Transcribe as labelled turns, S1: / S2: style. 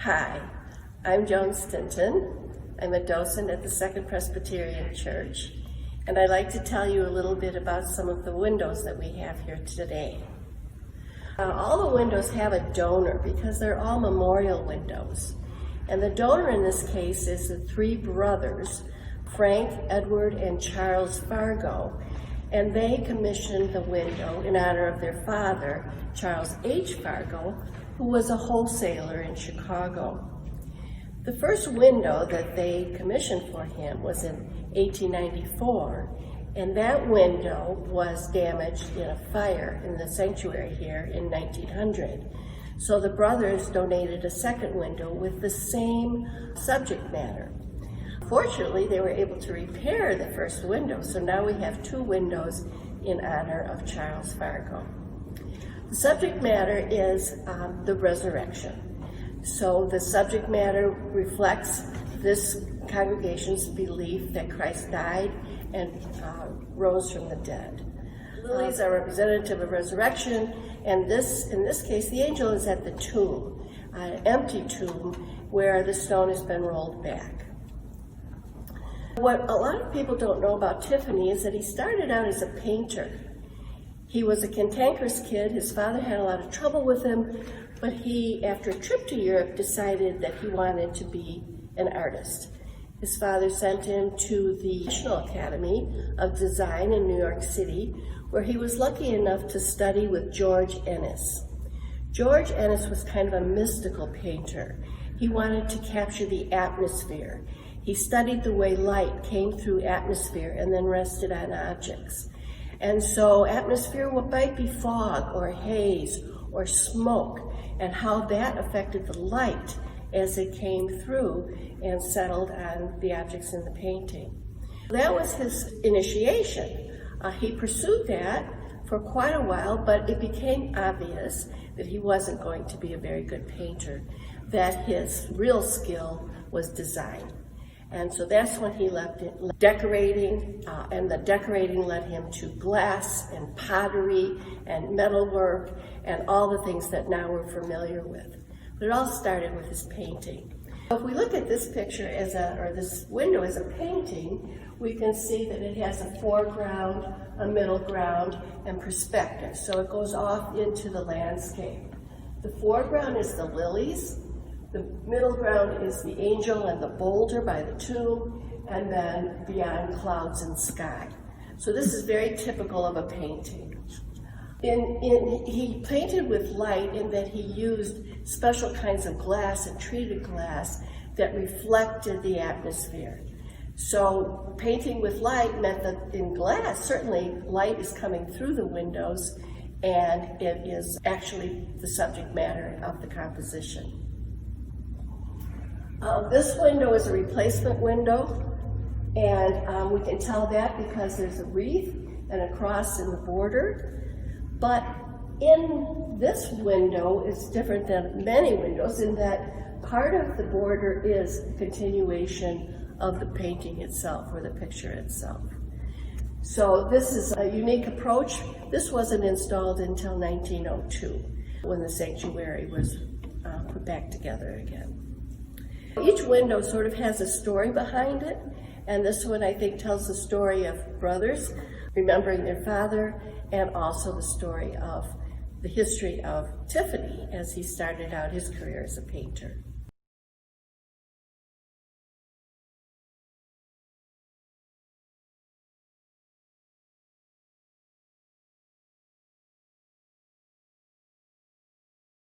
S1: Hi, I'm Joan Stinton. I'm a docent at the Second Presbyterian Church, and I'd like to tell you a little bit about some of the windows that we have here today. All the windows have a donor because they're all memorial windows. And the donor in this case is the three brothers, Frank, Edward, and Charles Fargo, and they commissioned the window in honor of their father, Charles H. Fargo, who was a wholesaler in Chicago. The first window that they commissioned for him was in 1894, and that window was damaged in a fire in the sanctuary here in 1900. So the brothers donated a second window with the same subject matter. Fortunately, they were able to repair the first window, so now we have two windows in honor of Charles Fargo. The subject matter is the resurrection. So the subject matter reflects this congregation's belief that Christ died and rose from the dead. Lilies are representative of resurrection, and in this case, the angel is at the tomb, an empty tomb where the stone has been rolled back. What a lot of people don't know about Tiffany is that he started out as a painter. He was a cantankerous kid. His father had a lot of trouble with him, but he, after a trip to Europe, decided that he wanted to be an artist. His father sent him to the National Academy of Design in New York City, where he was lucky enough to study with George Ennis. George Ennis was kind of a mystical painter. He wanted to capture the atmosphere. He studied the way light came through atmosphere and then rested on objects. And so atmosphere might be fog or haze or smoke, and how that affected the light as it came through and settled on the objects in the painting. That was his initiation. He pursued that for quite a while, but it became obvious that he wasn't going to be a very good painter, that his real skill was design. And so that's when he left it, decorating, and the decorating led him to glass and pottery and metalwork and all the things that now we're familiar with. But it all started with his painting. If we look at this picture or this window as a painting, we can see that it has a foreground, a middle ground, and perspective. So it goes off into the landscape. The foreground is the lilies. The middle ground is the angel and the boulder by the tomb, and then beyond clouds and sky. So this is very typical of a painting. He painted with light in that he used special kinds of glass and treated glass that reflected the atmosphere. So painting with light meant that in glass, certainly light is coming through the windows, and it is actually the subject matter of the composition. This window is a replacement window, and we can tell that because there's a wreath and a cross in the border. But in this window, it's different than many windows in that part of the border is a continuation of the painting itself or the picture itself. So this is a unique approach. This wasn't installed until 1902 when the sanctuary was put back together again. Each window sort of has a story behind it, and this one I think tells the story of brothers remembering their father, and also the story of the history of Tiffany as he started out his career as a painter.